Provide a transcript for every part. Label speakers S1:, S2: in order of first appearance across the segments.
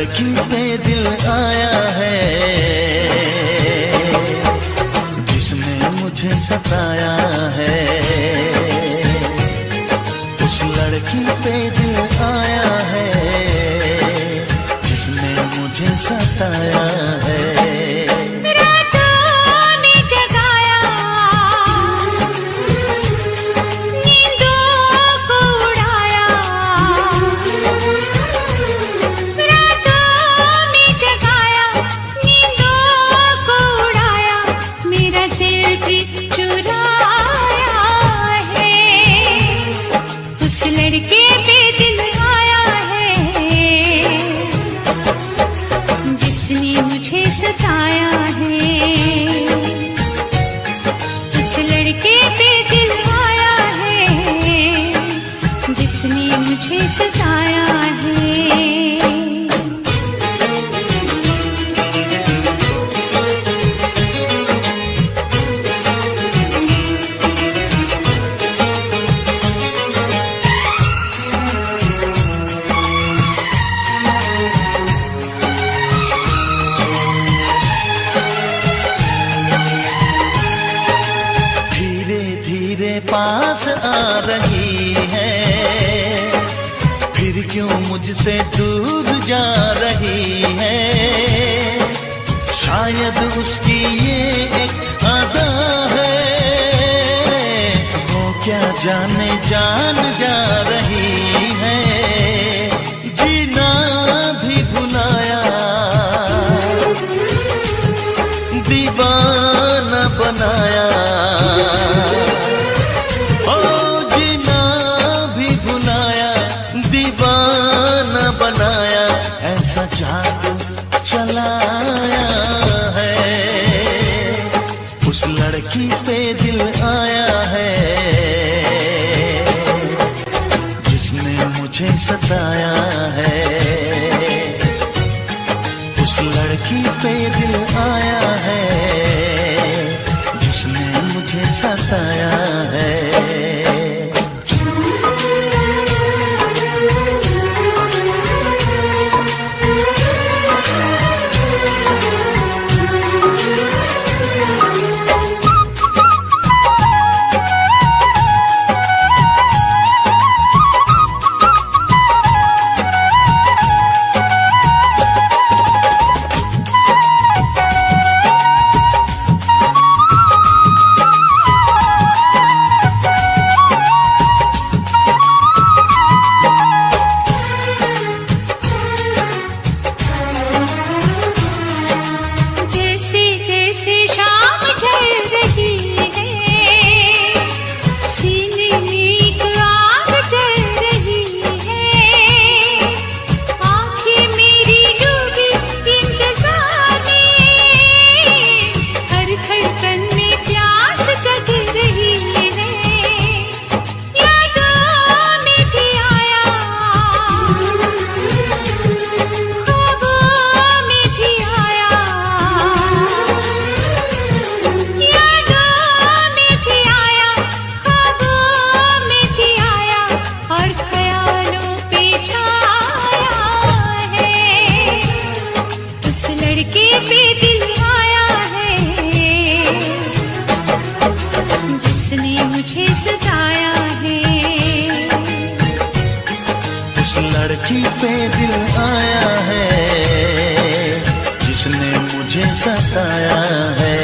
S1: लड़की पे दिल आया है जिसने मुझे सताया है। उस लड़की पे दिल आया है जिसने मुझे सताया है। पास आ रही है फिर क्यों मुझसे दूर जा रही है। शायद उसकी ये एक अदा है वो क्या जाने जान जा रही है। जीना भी भुलाया दीवाना बनाया। ऐसा जादू चलाया है उस लड़की पे दिल आया है जिसने मुझे सताया है। उस लड़की पे दिल आया है जिसने मुझे सताया है। लड़की पे दिल आया है जिसने मुझे सताया है।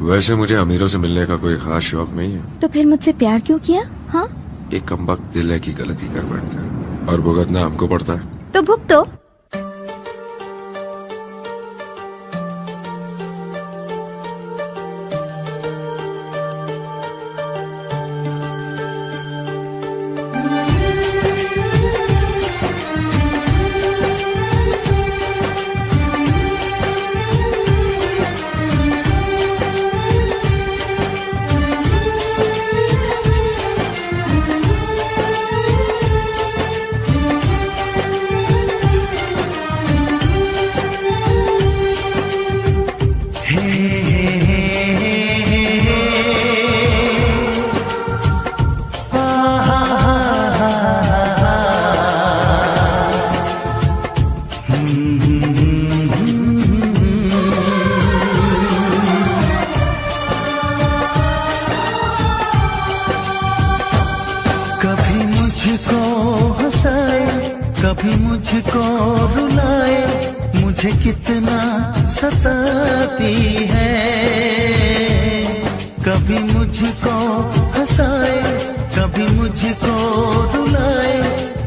S2: वैसे मुझे अमीरों से मिलने का कोई खास शौक नहीं है।
S3: तो फिर मुझसे प्यार क्यों किया? हाँ,
S2: एक कमबख्त दिल है की गलती कर बैठता है और भुगतना हमको पड़ता है।
S3: तो भुगतो।
S1: मुझे कितना सताती है। कभी मुझको हंसाए, कभी मुझको रुलाए,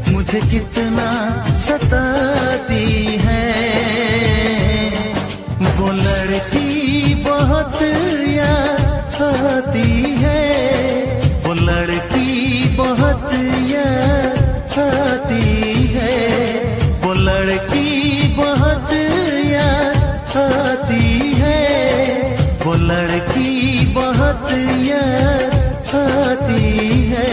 S1: मुझे कितना सताती है। वो लड़की बहुत याद आती है, वो लड़की बहुत याद आती है, वो लड़की बहुत याद आती है, वो लड़की बहुत याद आती है।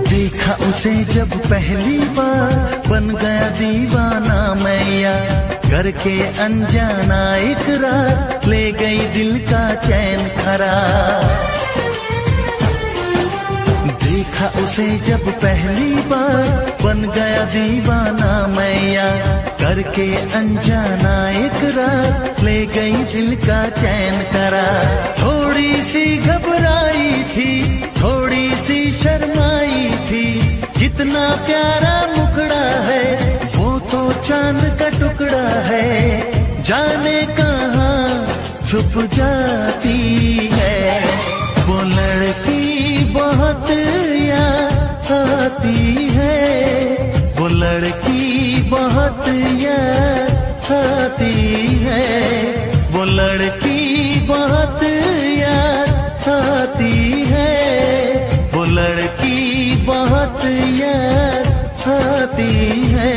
S1: देखा उसे जब पहली बार, बन गया दीवाना मैया, करके अनजाना इकरार, ले गई दिल का चैन करार। देखा उसे जब पहली बार, बन गया दीवाना मैया, करके अनजाना इकरार, ले गई दिल का चैन करार। थोड़ी सी घबराई थी, थोड़ी सी शर्माई थी, कितना प्यारा मुखड़ा है, वो तो चांद का टुकड़ा है, जाने कहाँ छुप जाती है। वो लड़की बहुत याद आती है, वो लड़की बहुत याद आती है, वो लड़की बहुत याद आती है, वो लड़की बहुत याद आती है।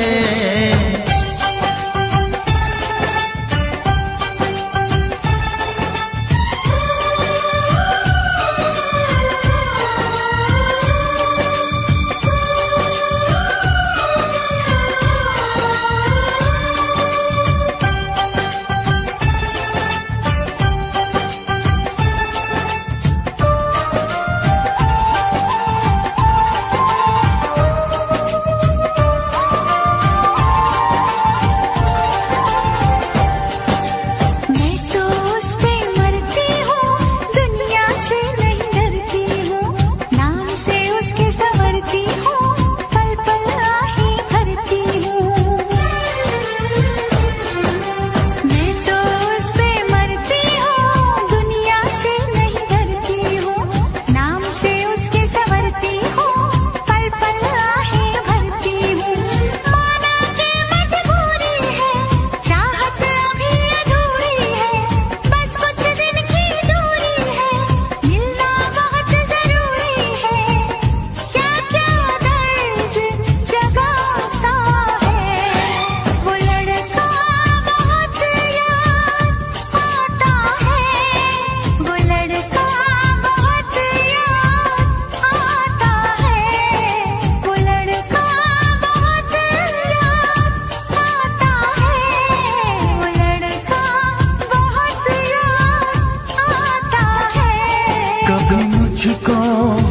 S1: कभी मुझको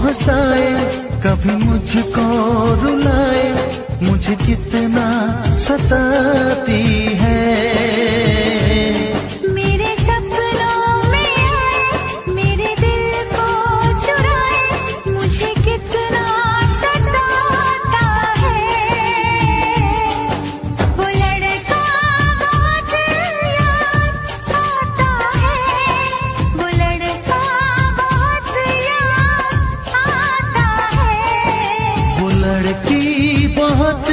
S1: हंसाए, कभी मुझको रुलाए, मुझे कितना सताती है।
S4: मेरे सपनों में आए, मेरे दिल को चुराए, मुझे कितना सताता है। वो लड़का बहुत याद आता है, वो लड़का बहुत याद आता है।
S1: वो लड़की बहुत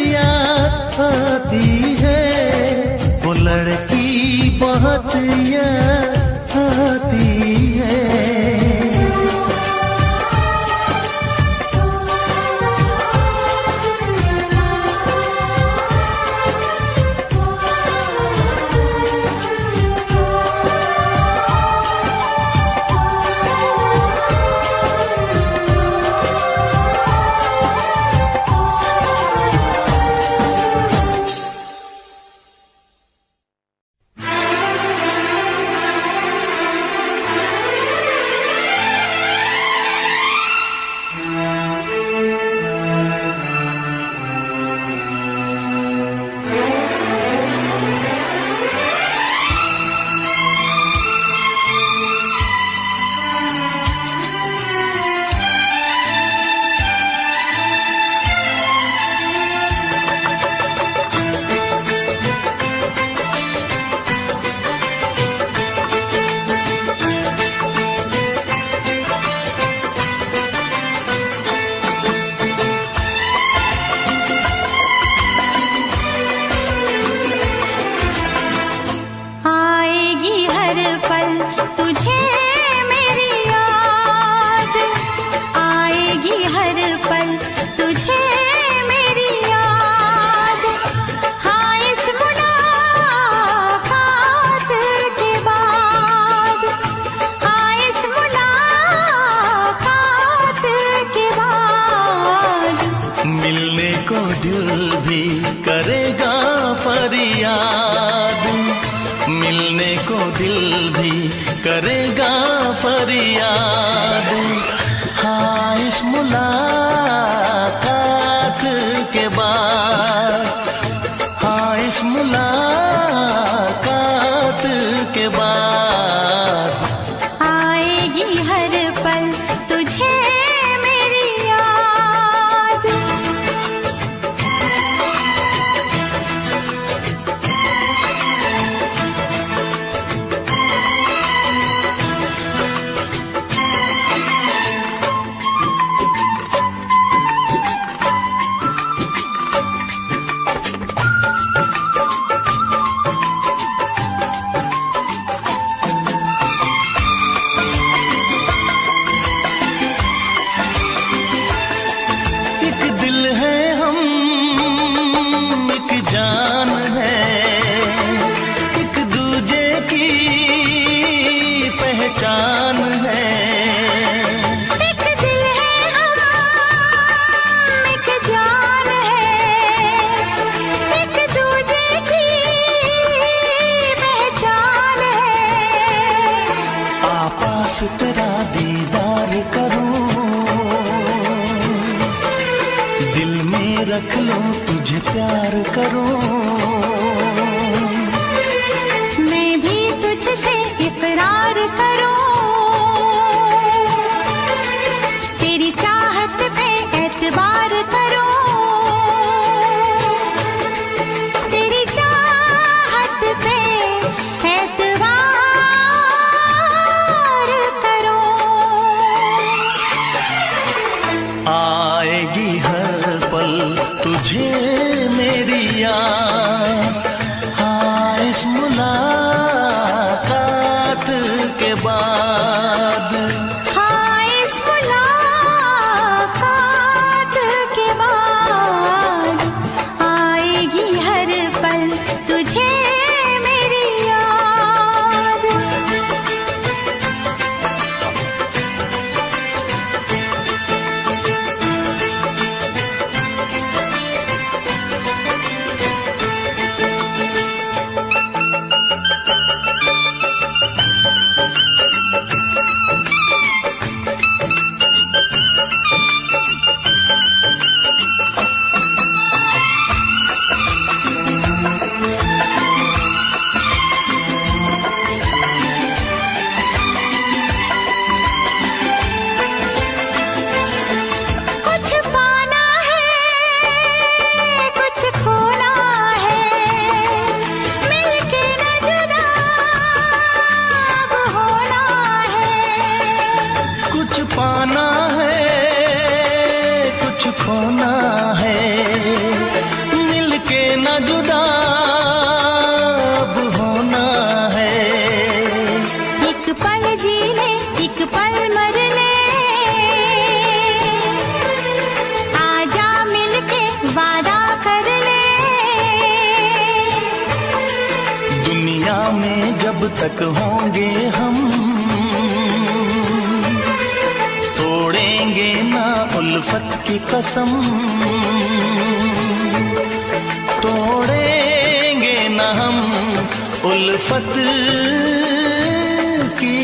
S1: याद आती है, वो लड़की करेगा फरियाद। हाँ इस मुलाकात के बाद, हाँ इस मुलाकात के बाद
S4: आएगी हर पल तुझे मेरी याद।
S1: एक दिल है हम, एक जान है, एक दूजे की पहचान है।
S4: एक दिल है हम, एक जान है, एक दूजे की पहचान है।
S1: आपास तेरा दीदार करूं, दिल में रख लो तुझे प्यार करूं।
S4: मैं भी तुझसे इकरार करूं, तेरी चाहत पे एतबार करूं, तेरी चाहत पे एतबार करूं।
S1: आएगी हर पल तुझे मेरी याद। हाँ इस मुलाकात के बाद,
S4: हाँ इस मुलाकात के बाद आएगी हर पल तुझे मेरी याद। कुछ पाना है, कुछ खोना है, मिलके न जुदा अब होना है।
S1: कुछ पाना है, कुछ खोना है, मिलके न जुदा अब होना है।
S4: एक पल जी ले, एक पल मर ले, आजा मिलके वादा कर ले।
S1: दुनिया में जब तक होंगे हम, तोड़ेंगे ना उल्फत की कसम, तोड़ेंगे ना हम उल्फत की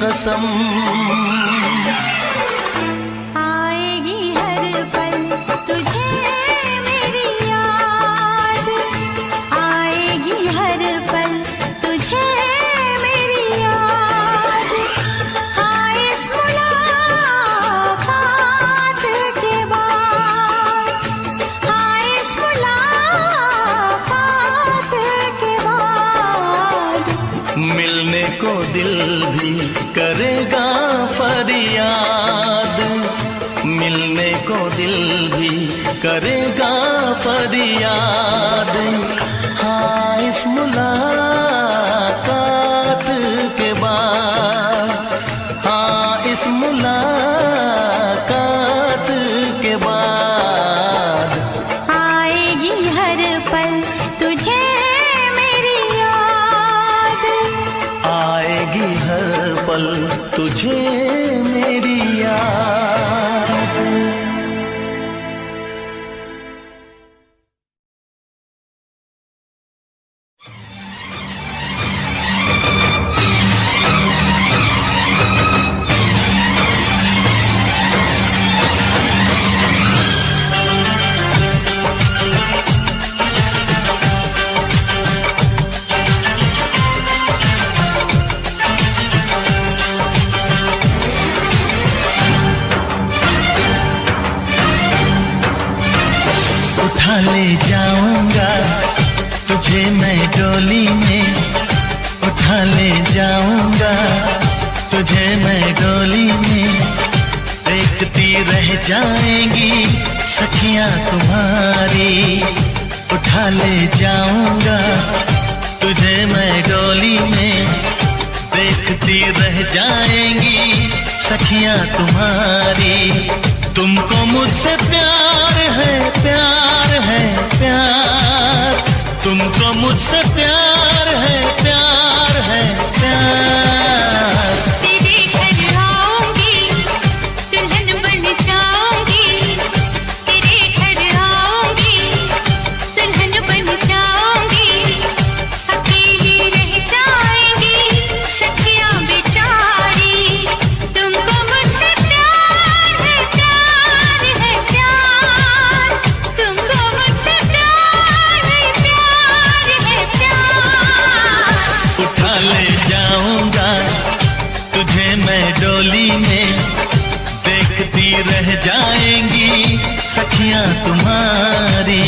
S1: कसम।
S4: आएगी हर पल तुझे मेरी याद, आएगी हर पल तुझे मेरी याद। हाँ इस मुलाकात के बाद, हाँ इस मुलाकात के बाद
S1: मिलने को दिल भी करेगा फरियाद, मिलने को दिल भी करेगा फरियाद। हाँ इस मुलाकात के बाद, हाँ इस मुलाकात के बाद
S4: आएगी हर पल तुझे मेरी याद।
S1: आएगी हर पल तुझे मेरी याद। उठा ले जाऊंगा तुझे मैं डोली में, उठा ले जाऊंगा तुझे मैं डोली में। देखती रह जाएंगी सखियां तुम्हारी, उठा ले जाऊंगा तुझे मैं डोली में। देखती रह जाएंगी सखियां तुम्हारी। तुमको मुझसे प्यार है, प्यार है, प्यार। तुमको मुझसे प्यार है, प्यार है, प्यार।
S4: तेरे घर आऊंगी, दुल्हन बन जाऊंगी। तेरे घर आऊंगी, दुल्हन बन जाऊंगी। अकेली रह जाएंगी सखियां बेचारी। तुमको मुझसे प्यार है, प्यार है, प्यार। तुमको मुझसे प्यार है, प्यार है, प्यार।
S1: उठा ले जाऊंगा तुझे मैं डोली में। देखती रह जाएंगी सखियां तुम्हारी।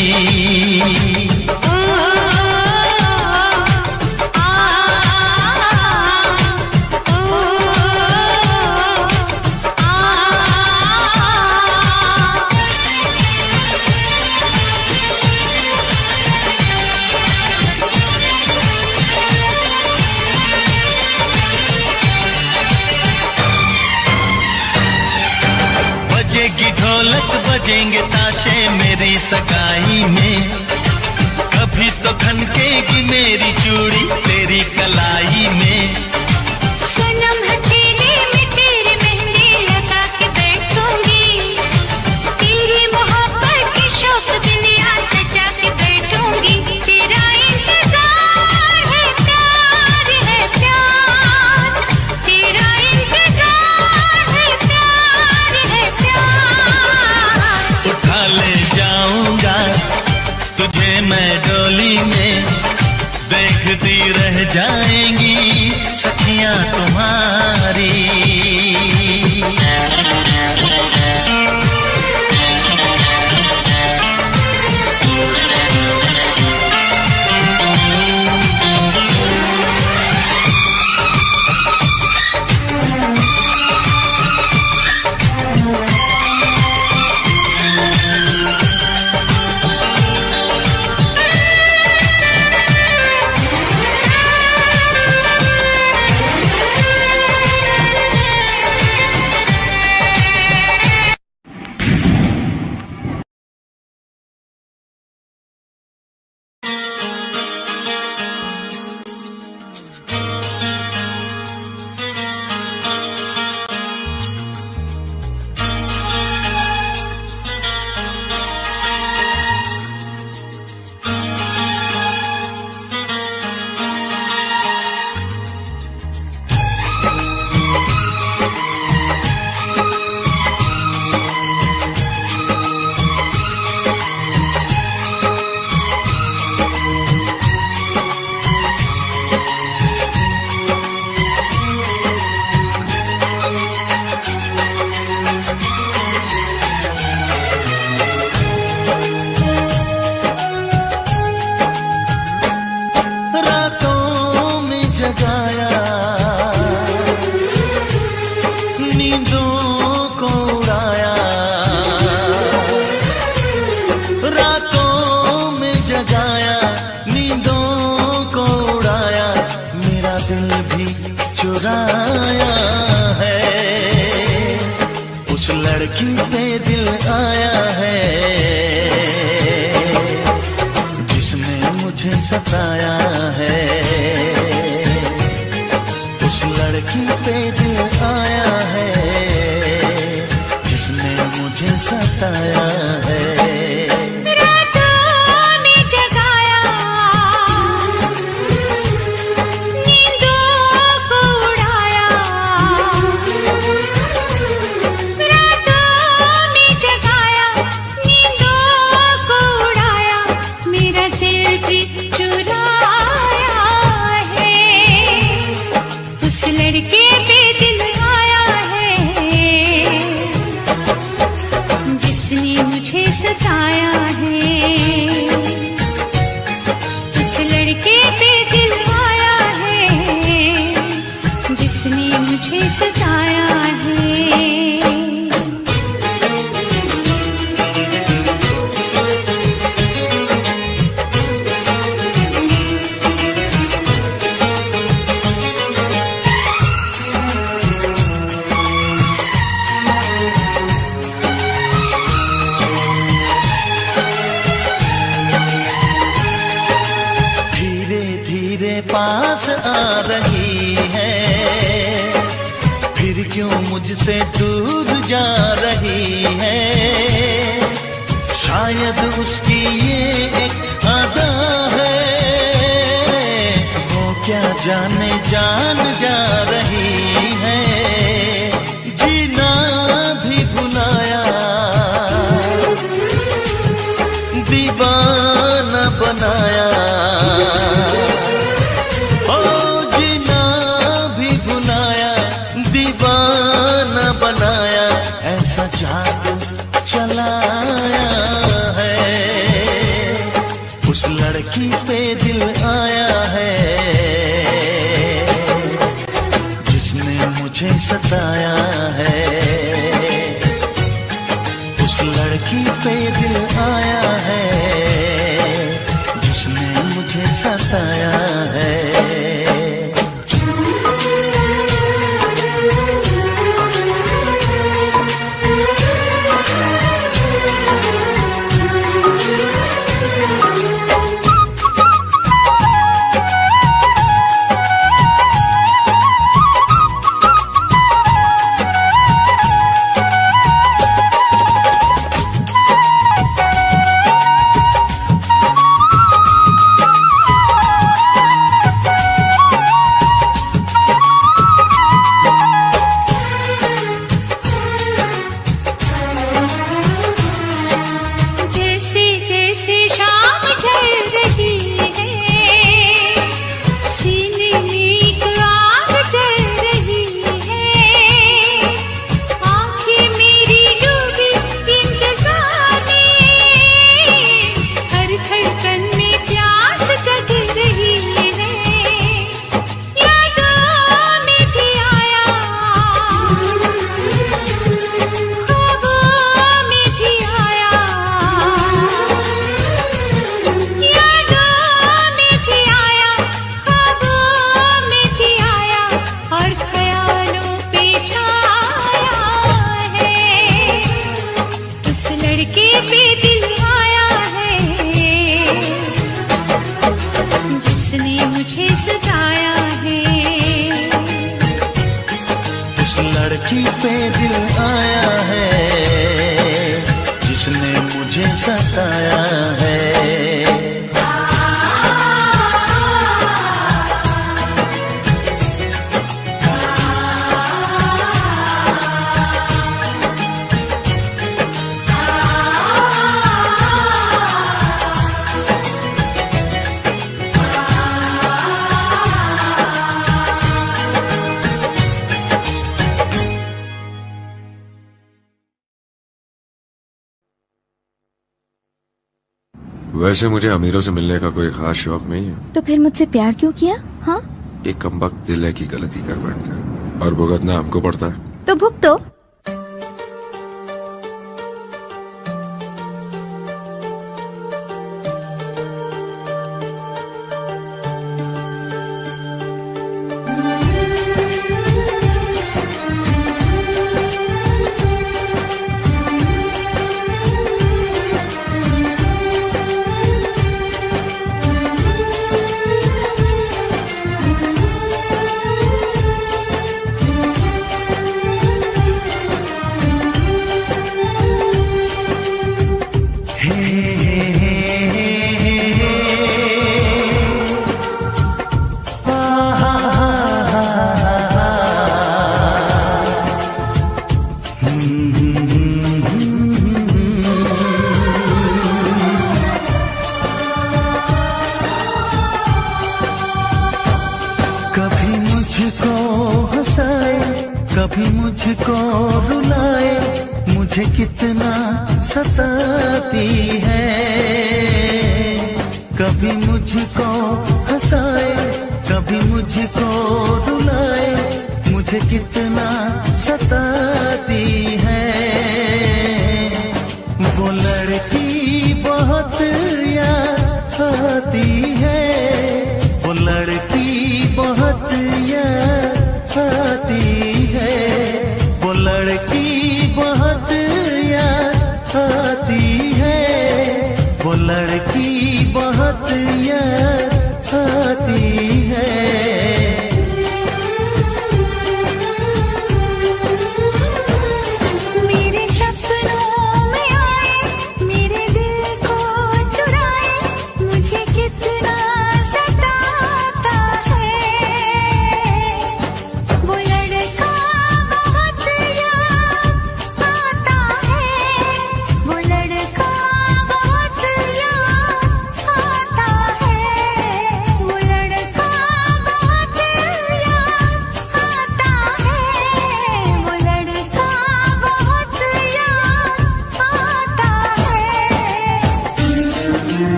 S1: बजेगी ढोलक बजेंगे ताशे मेरी सगाई में। कभी तो खनकेगी मेरी चूड़ी तेरी कलाई में।
S4: सनम हथेली में तेरी मेहंदी लगा के बैठूंगी। तेरी मोहब्बत की शौक बिंदिया सजा के बैठूंगी। तेरा इंतजार है, प्यार है, प्यार। तेरा इंतजार है, प्यार है, प्यार।
S1: उठा ले जाऊंगा तुझे मैं डोली में। देखती रह जाएंगी सखियां तुम्हारी। लड़की पे दिल आया है जिसने मुझे सताया है। उस लड़की पे दिल आया है जिसने मुझे सताया है।
S4: लड़के पे दिल आया है जिसने मुझे सताया जिसने मुझे सताया है।
S1: पास आ रही है, फिर क्यों मुझसे दूर जा रही है। शायद उसकी ये एक अदा है, वो क्या जाने जान जा रही है। जीना भी भुलाया, दीवाना बनाया, दीवाना बनाया, ऐसा जादू चलाया है। उस लड़की पे दिल आया है, जिसने मुझे सताया है। उस लड़की पे दिल आया है, जिसने मुझे सताया है। लड़की पे दिल आया है, जिसने मुझे सताया है।
S2: वैसे मुझे अमीरों से मिलने का कोई खास शौक नहीं है।
S3: तो फिर मुझसे प्यार क्यों किया? हाँ,
S2: एक कमबख्त दिल है की गलती कर बैठता है और भुगतना हमको पड़ता है।
S3: तो भुगतो।
S1: कभी मुझको रुलाए, मुझे कितना सताती है। कभी मुझको हंसाए, कभी मुझको रुलाए, मुझे कितना सताती है। वो लड़की बहुत याद आती है, वो लड़की बहुत याद आती है, वो लड़की बहुत याद आती है, वो लड़की बहुत याद आती है।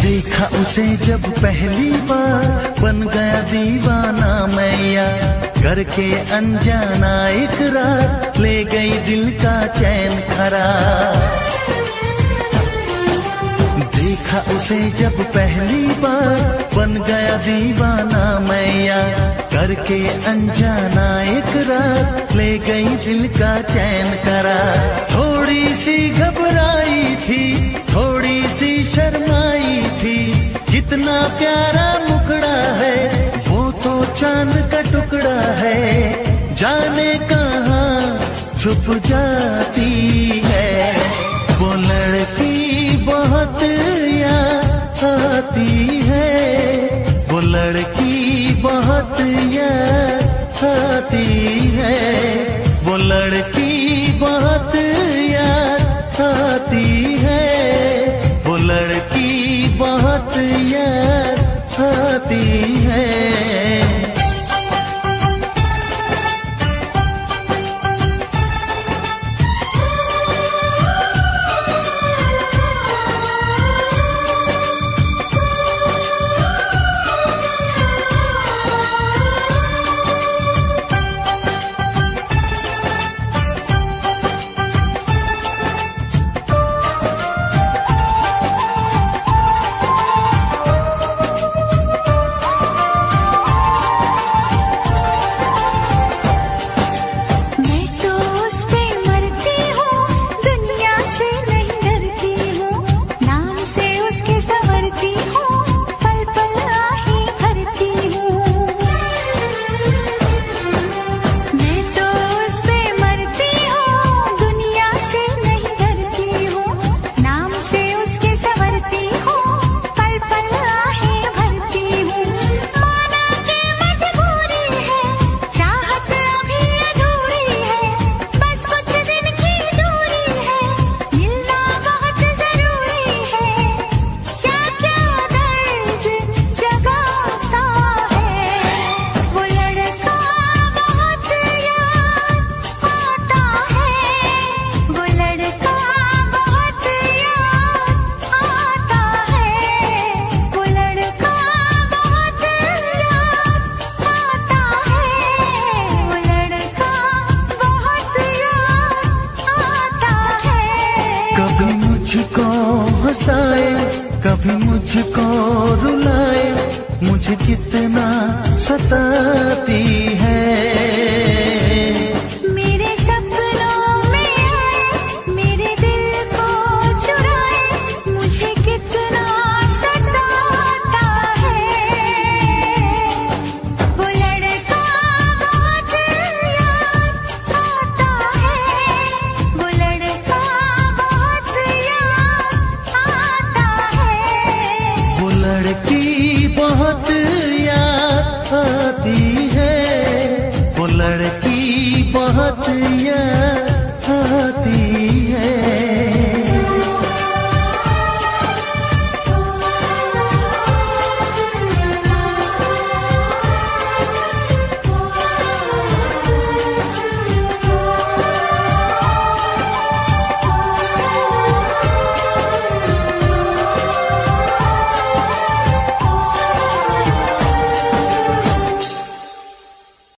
S1: देखा उसे जब पहली बार बन गया दीवाना मैया, करके अनजाना इकरार ले गई दिल का चैन करार। देखा उसे जब पहली बार बन गया दीवाना मैया, करके अनजाना इकरार ले गई दिल का चैन करार। थोड़ी सी घबराई थी, थोड़ी सी शर्माई थी, कितना प्यारा मुखड़ा है, वो तो चांद का टुकड़ा है, जाने कहाँ छुप जाती है। वो लड़की बहुत याद आती है, वो लड़की बहुत याद आती है, वो लड़की बहुत याद आती है, वो लड़की बहुत याद आती है। कभी मुझको हंसाए, कभी मुझको रुलाए, मुझे कितना सताती